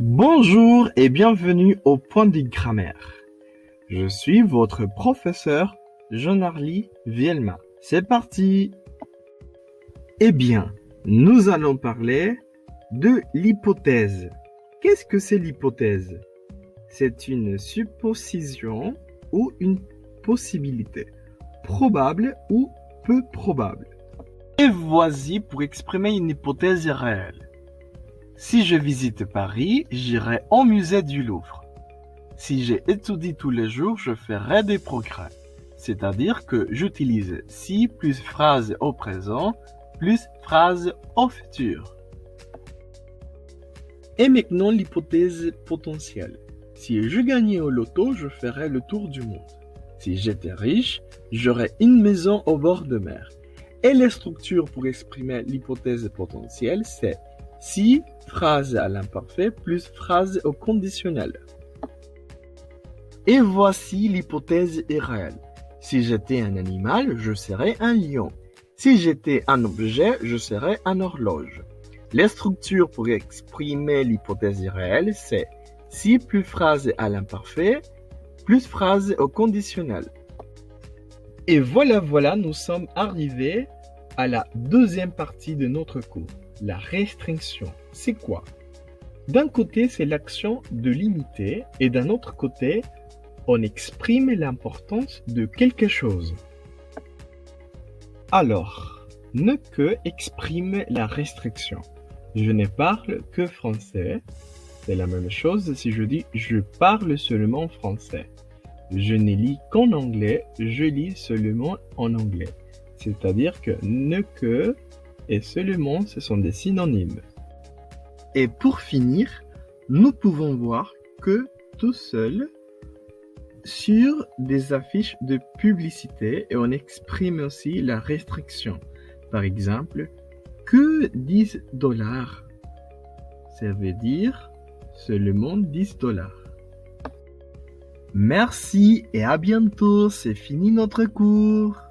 Bonjour et bienvenue au Point de Grammaire. Je suis votre professeur Jean-Arly Vielma. C'est parti! Eh bien, nous allons parler de l'hypothèse. Qu'est-ce que c'est l'hypothèse? C'est une supposition ou une possibilité, probable ou peu probable. Et voici pour exprimer une hypothèse réelle. Si je visite Paris, j'irai au musée du Louvre. Si j'étudie tous les jours, je ferai des progrès. C'est-à-dire que j'utilise si plus phrase au présent plus phrase au futur. Et maintenant l'hypothèse potentielle. Si je gagnais au loto, je ferais le tour du monde. Si j'étais riche, j'aurais une maison au bord de mer. Et les structures pour exprimer l'hypothèse potentielle, c'est si, phrase à l'imparfait, plus phrase au conditionnel. Et voici l'hypothèse réelle. Si j'étais un animal, je serais un lion. Si j'étais un objet, je serais une horloge. Les structures pour exprimer l'hypothèse réelle, c'est si plus phrase à l'imparfait, plus phrase au conditionnel. Et voilà, nous sommes arrivés à la deuxième partie de notre cours. La restriction, c'est quoi? D'un côté, c'est l'action de limiter et d'un autre côté, on exprime l'importance de quelque chose. Alors, ne que exprime la restriction. Je ne parle que français. C'est la même chose si je dis je parle seulement français. Je ne lis qu'en anglais, je lis seulement en anglais. C'est-à-dire que ne que et seulement, ce sont des synonymes. Et pour finir, nous pouvons voir que tout seul, sur des affiches de publicité, et on exprime aussi la restriction. Par exemple, que 10 $. Ça veut dire seulement 10 $. Merci et à bientôt, c'est fini notre cours.